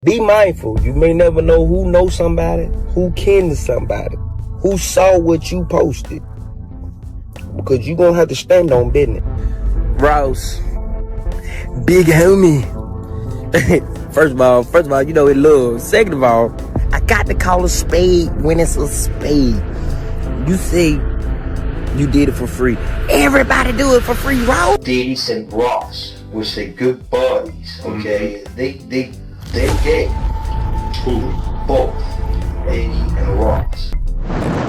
Be mindful. You may never know who knows somebody, who can to somebody, who saw what you posted. Because you're going to have to stand on business. Ross, big homie. First of all, you know it love. Second of all, I got to call a spade when it's a spade. You say you did it for free. Everybody do it for free, Ross. Diddy and Ross, which they good buddies, okay? They're gay. Who? Both. Diddy and Ross.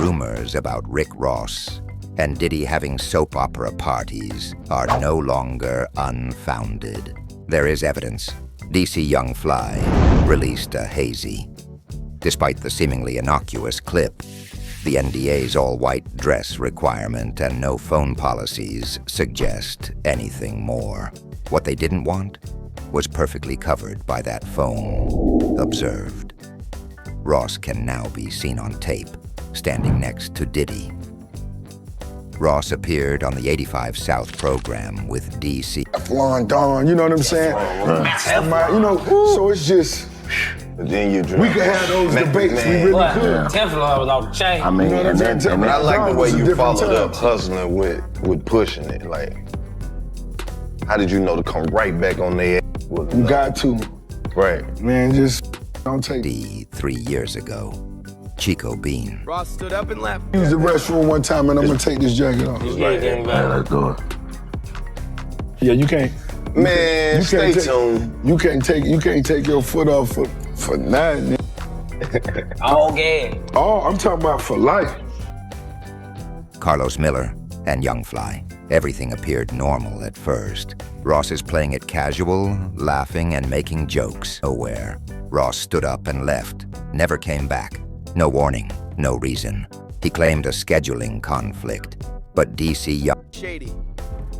Rumors about Rick Ross and Diddy having soap opera parties are no longer unfounded. There is evidence. DC Young Fly released a hazy. Despite the seemingly innocuous clip, the NDA's all-white dress requirement and no phone policies suggest anything more. What they didn't want was perfectly covered by that phone. Observed. Ross can now be seen on tape, standing next to Diddy. Ross appeared on the 85 South program with DC. Teflon Don, you know what I'm saying? You know, so it's just... But then you we could have those debates, we really could. Teflon was off the chain. I mean, You know what I'm saying? and I like the way Don was a you different followed up time. hustling with pushing it. Like, how did you know to come right back on there? You got to. Right. Man, just don't take... 3 years ago. Chico Bean. Ross stood up and left. Use the restroom one time and I'm gonna take this jacket off. Let's do it. Yeah, you can't. Man, you stay can't tuned. You can't take your foot off for nothing. Oh, yeah. Oh, I'm talking about for life. Carlos Miller and Young Fly. Everything appeared normal at first. Ross is playing it casual, laughing and making jokes. Nowhere. Ross stood up and left. Never came back. No warning, no reason. He claimed a scheduling conflict. But DC Young... Shady.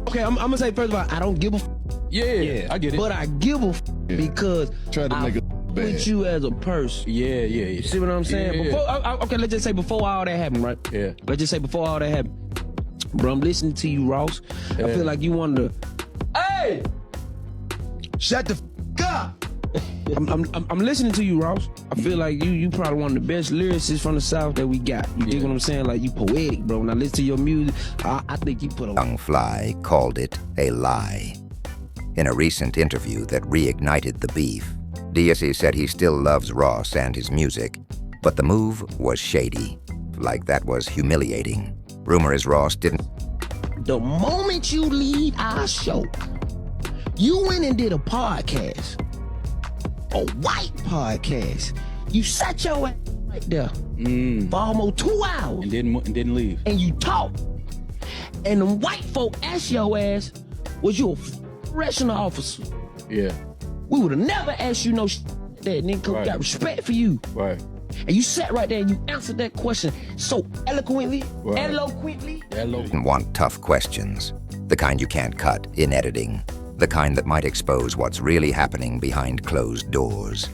Okay, I'm gonna say first of all, I don't give a Yeah, I get it. but I give a because Try to make it with bad. you as a person. Yeah. You see what I'm saying? Yeah. Before, okay, let's just say before all that happened, right? Yeah. Let's just say before all that happened. Bro, I'm listening to you, Ross. I feel like you wanted to. Hey! Shut the up! I'm listening to you, Ross. I feel like you probably one of the best lyricists from the South that we got. You dig what I'm saying? Like, you poetic, bro. When I listen to your music, I think you put a... Young Fly called it a lie. In a recent interview that reignited the beef, DC said he still loves Ross and his music, but the move was shady. Like that was humiliating. Rumor is Ross didn't... The moment you leave our show, you went and did a podcast. A white podcast. You sat your ass right there for almost 2 hours. And didn't leave. And you talked. And the white folk asked your ass, was you a correctional officer? Yeah. We would have never asked you no that nigga Right. got respect for you. Right. And you sat right there and you answered that question so eloquently, Right. eloquently. Hello. didn't want tough questions. The kind you can't cut in editing. The kind that might expose what's really happening behind closed doors.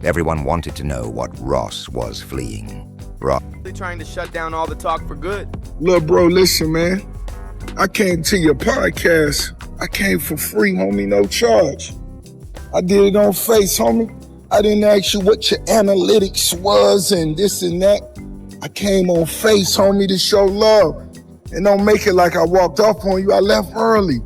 Everyone wanted to know what Ross was fleeing. Ross... They're trying to shut down all the talk for good. Look, bro, listen, man. I came to your podcast. I came for free, homie, no charge. I did it on Face, homie. I didn't ask you what your analytics was and this and that. I came on Face, homie, to show love. And don't make it like I walked off on you. I left early.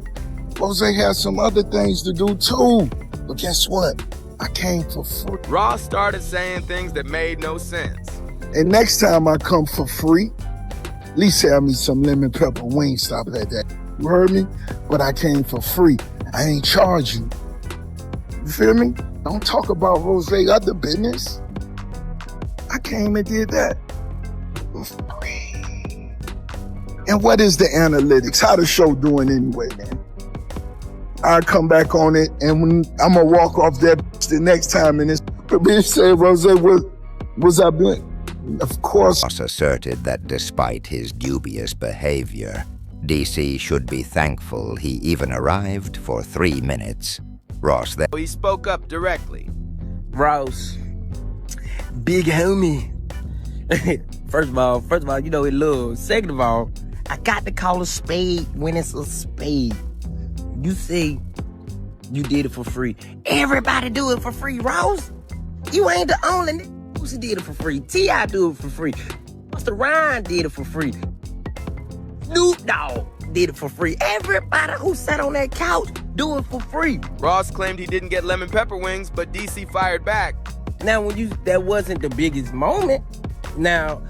Rozay had some other things to do too. But guess what? I came for free. Ross started saying things that made no sense. And next time I come for free, at least have me some lemon pepper wing stop at that. You heard me? But I came for free. I ain't charge you. You feel me? Don't talk about Rozay other business. I came and did that for free. And what is the analytics? How the show doing anyway, man? I come back on it, and when I'm gonna walk off that the next time, and this bitch say, Rozay, what was I doing? Of course. Ross asserted that despite his dubious behavior, DC should be thankful he even arrived for 3 minutes. Ross then... He spoke up directly. Ross, big homie. First of all, you know it love. Second of all, I got to call a spade when it's a spade. You say You did it for free. Everybody do it for free, Ross. You ain't the only nigga who did it for free. T.I. do it for free. Busta Rhymes did it for free. Snoop Dogg did it for free. Everybody who sat on that couch do it for free. Ross claimed he didn't get lemon pepper wings, but DC fired back. Now, that wasn't the biggest moment. Now,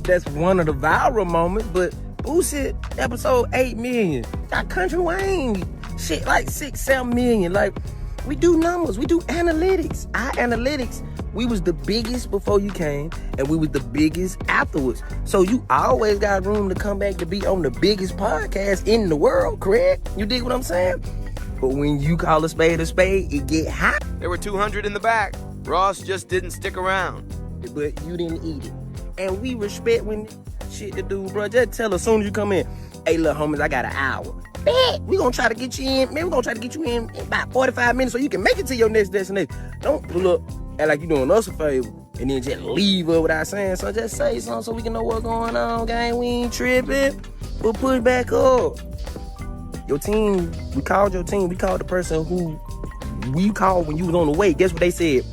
that's one of the viral moments, but Boosie, episode 8 million. Got Country Wayne, shit like 6, 7 million. Like, we do numbers, we do analytics. Our analytics, we was the biggest before you came, and we was the biggest afterwards. So you always got room to come back to be on the biggest podcast in the world, correct? You dig what I'm saying? But when you call a spade, it get hot. There were 200 in the back. Ross just didn't stick around. But you didn't eat it. And we respect when shit to do, bro. Just tell us as soon as you come in, hey, little homies, I got an hour. Bet, we gonna try to get you in. Man, we gonna try to get you in about 45 minutes so you can make it to your next destination. Don't pull up, act like you doing us a favor, and then just leave up without saying something. Just say something so we can know what's going on, gang. We ain't tripping. We'll push back up. Your team, we called your team. We called the person who we called when you was on the way. Guess what they said?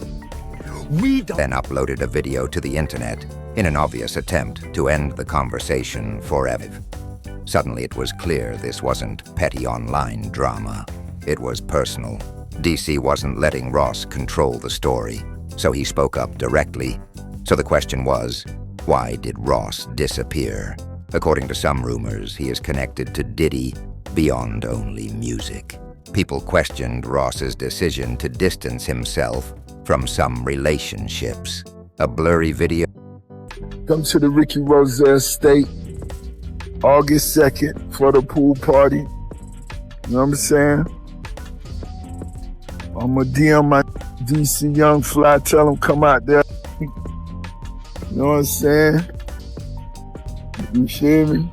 We don't. Then uploaded a video to the internet in an obvious attempt to end the conversation forever. Suddenly it was clear this wasn't petty online drama. It was personal. DC wasn't letting Ross control the story, so he spoke up directly. So the question was, why did Ross disappear? According to some rumors, he is connected to Diddy beyond only music. People questioned Ross's decision to distance himself from some relationships. A blurry video. Come to the Ricky Rozay estate, August 2nd for the pool party. You know what I'm saying? I'ma DM my DC Young Fly, tell him come out there. You know what I'm saying? You feel me?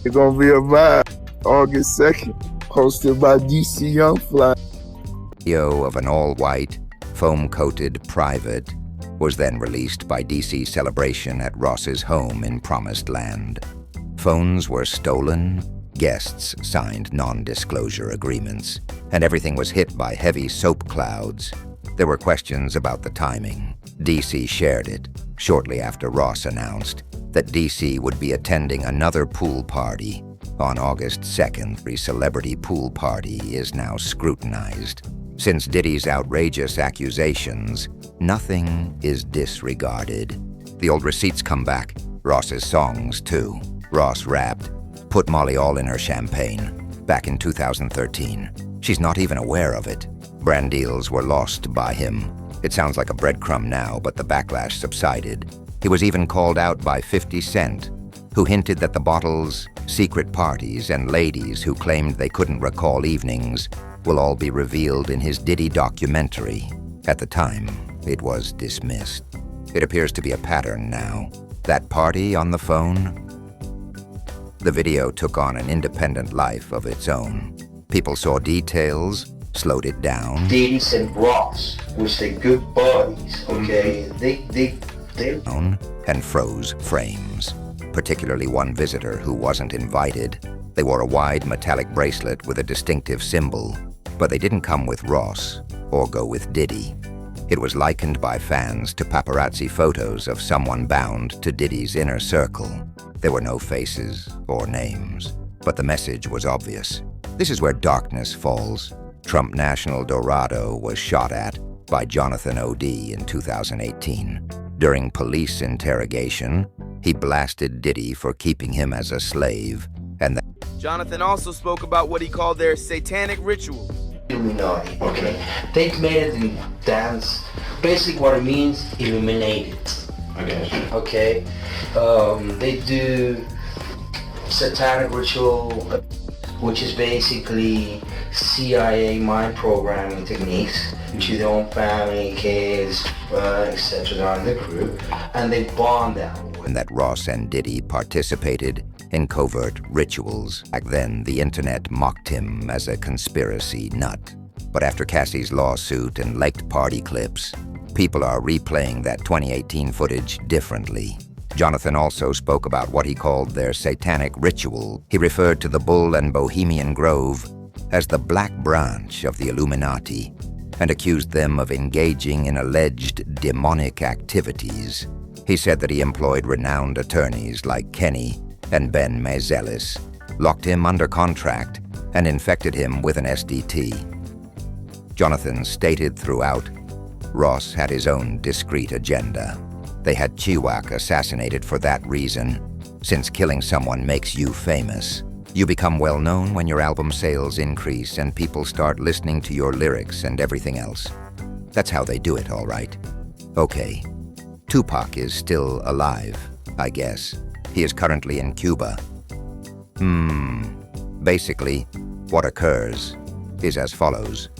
It's gonna be a vibe. August 2nd, hosted by DC Young Fly. Video of an all-white, foam-coated private was then released by DC Celebration at Ross's home in Promised Land. Phones were stolen, guests signed non-disclosure agreements, and everything was hit by heavy soap clouds. There were questions about the timing. DC shared it shortly after Ross announced that DC would be attending another pool party on August 2nd. The celebrity pool party is now scrutinized. Since Diddy's outrageous accusations, nothing is disregarded. The old receipts come back, Ross's songs too. Ross rapped, "Put Molly all in her champagne," back in 2013. She's not even aware of it. Brand deals were lost by him. It sounds like a breadcrumb now, but the backlash subsided. He was even called out by 50 Cent, who hinted that the bottles, secret parties, and ladies who claimed they couldn't recall evenings will all be revealed in his Diddy documentary. At the time, it was dismissed. It appears to be a pattern now. That party on the phone? The video took on an independent life of its own. People saw details, slowed it down. Diddy and Ross, which they good buddies, okay? They And froze frames, particularly one visitor who wasn't invited. They wore a wide metallic bracelet with a distinctive symbol, but they didn't come with Ross or go with Diddy. It was likened by fans to paparazzi photos of someone bound to Diddy's inner circle. There were no faces or names, but the message was obvious. This is where darkness falls. Trump National Dorado was shot at by Jonathan O.D. in 2018. During police interrogation, he blasted Diddy for keeping him as a slave, and Jonathan also spoke about what he called their satanic ritual. Illuminati, okay? They made it in dance. Basically what it means, illuminated. Okay? They do satanic ritual, which is basically CIA mind programming techniques to their own family, kids, etc. in the crew, and they bond them. and that Ross and Diddy participated in covert rituals. Back then, the internet mocked him as a conspiracy nut. But after Cassie's lawsuit and leaked party clips, people are replaying that 2018 footage differently. Jonathan also spoke about what he called their satanic ritual. He referred to the Bull and Bohemian Grove as the Black Branch of the Illuminati and accused them of engaging in alleged demonic activities. He said that he employed renowned attorneys like Kenny and Ben Mazelis, locked him under contract, and infected him with an SDT. Jonathan stated throughout, Ross had his own discreet agenda. They had Chiwak assassinated for that reason, since killing someone makes you famous. You become well known when your album sales increase and people start listening to your lyrics and everything else. That's how they do it, all right. Okay, Tupac is still alive, I guess. He is currently in Cuba. Basically, what occurs is as follows.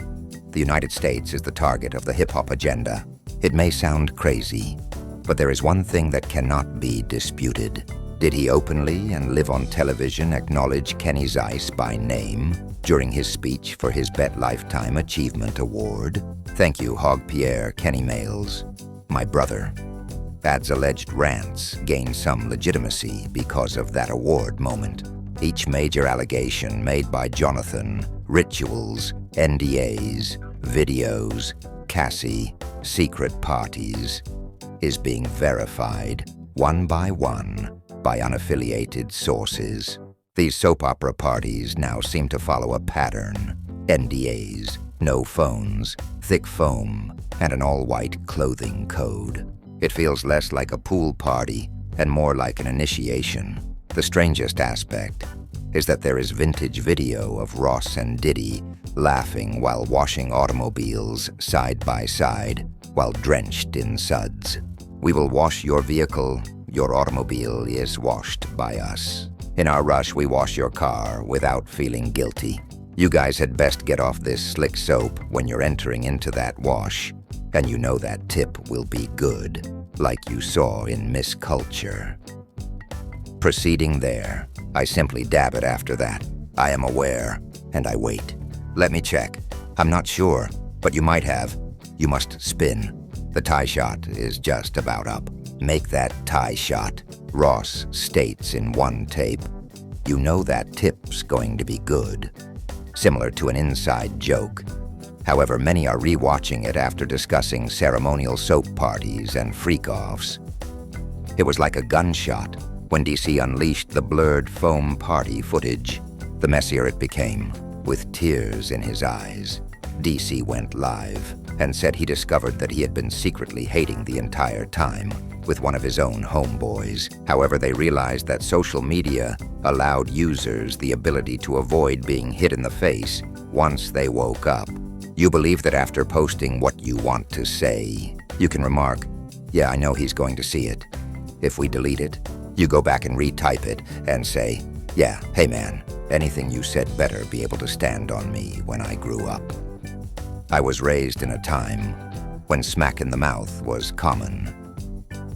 The United States is the target of the hip-hop agenda. It may sound crazy, but there is one thing that cannot be disputed. Did he openly and live on television acknowledge Kenny Zeiss by name during his speech for his Bet Lifetime Achievement Award? Thank you, Hog Pierre Kenny Males, my brother. Bad's alleged rants gained some legitimacy because of that award moment. Each major allegation made by Jonathan, rituals, NDAs, videos, Cassie, secret parties, is being verified, one by one, by unaffiliated sources. These soap opera parties now seem to follow a pattern. NDAs, no phones, thick foam, and an all-white clothing code. It feels less like a pool party and more like an initiation. The strangest aspect is that there is vintage video of Ross and Diddy laughing while washing automobiles side by side while drenched in suds. We will wash your vehicle. Your automobile is washed by us. In our rush, we wash your car without feeling guilty. You guys had best get off this slick soap when you're entering into that wash, and you know that tip will be good, like you saw in Miss Culture. Proceeding there, I simply dab it after that. I am aware, and I wait. Let me check. I'm not sure, but you might have. You must spin. The tie shot is just about up. Make that tie shot. Ross states in one tape, you know that tip's going to be good. Similar to an inside joke. However, many are rewatching it after discussing ceremonial soap parties and freak-offs. It was like a gunshot when DC unleashed the blurred foam party footage. The messier it became, with tears in his eyes. DC went live and said he discovered that he had been secretly hating the entire time with one of his own homeboys. However, they realized that social media allowed users the ability to avoid being hit in the face once they woke up. You believe that after posting what you want to say, you can remark, yeah, I know he's going to see it. If we delete it, you go back and retype it and say, yeah, hey man, anything you said better be able to stand on me when I grew up. I was raised in a time when smack in the mouth was common.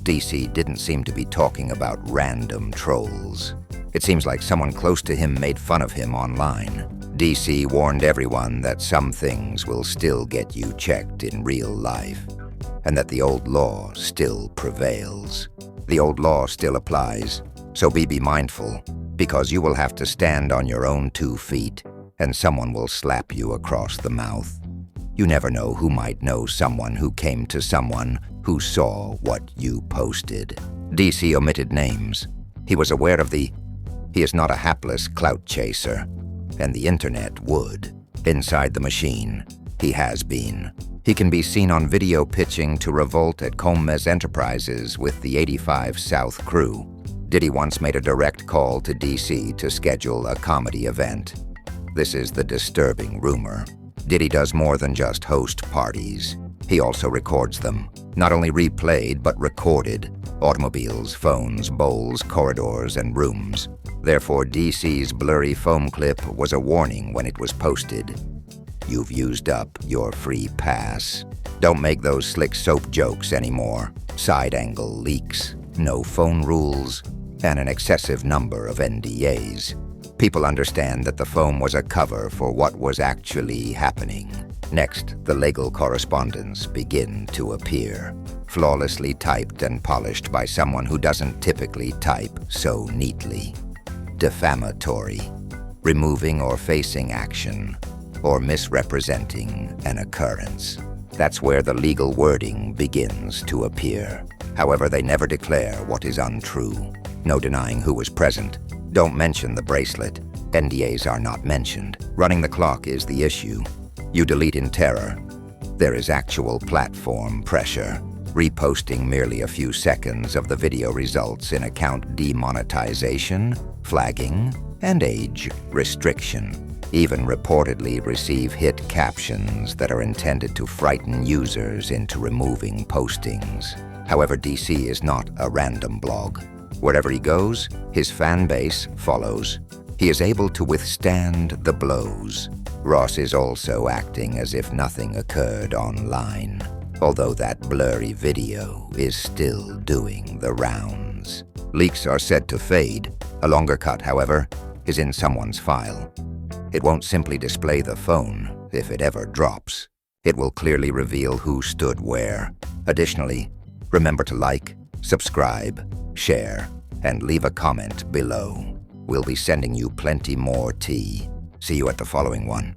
DC didn't seem to be talking about random trolls. It seems like someone close to him made fun of him online. DC warned everyone that some things will still get you checked in real life, and that the old law still prevails. The old law still applies, so be mindful, because you will have to stand on your own 2 feet, and someone will slap you across the mouth. You never know who might know someone who came to someone who saw what you posted. DC omitted names. He was aware of he is not a hapless clout chaser, and the internet would. Inside the machine, he has been. He can be seen on video pitching to revolt at Combs Enterprises with the 85 South crew. Diddy once made a direct call to DC to schedule a comedy event. This is the disturbing rumor. Diddy does more than just host parties. He also records them. Not only replayed, but recorded. Automobiles, phones, bowls, corridors, and rooms. Therefore, DC's blurry foam clip was a warning when it was posted. You've used up your free pass. Don't make those slick soap jokes anymore. Side angle leaks, no phone rules, and an excessive number of NDAs. People understand that the foam was a cover for what was actually happening. Next, the legal correspondence begin to appear, flawlessly typed and polished by someone who doesn't typically type so neatly. Defamatory. removing or facing action, or misrepresenting an occurrence. That's where the legal wording begins to appear. However, they never declare what is untrue. No denying who was present. Don't mention the bracelet. NDAs are not mentioned. Running the clock is the issue. You delete in terror. There is actual platform pressure. Reposting merely a few seconds of the video results in account demonetization, flagging, and age restriction. Even reportedly receive hit captions that are intended to frighten users into removing postings. However, DC is not a random blog. Wherever he goes, his fan base follows. He is able to withstand the blows. Ross is also acting as if nothing occurred online, although that blurry video is still doing the rounds. Leaks are said to fade. A longer cut, however, is in someone's file. It won't simply display the phone if it ever drops. It will clearly reveal who stood where. Additionally, remember to like, subscribe, share, and leave a comment below. We'll be sending you plenty more tea. See you at the following one.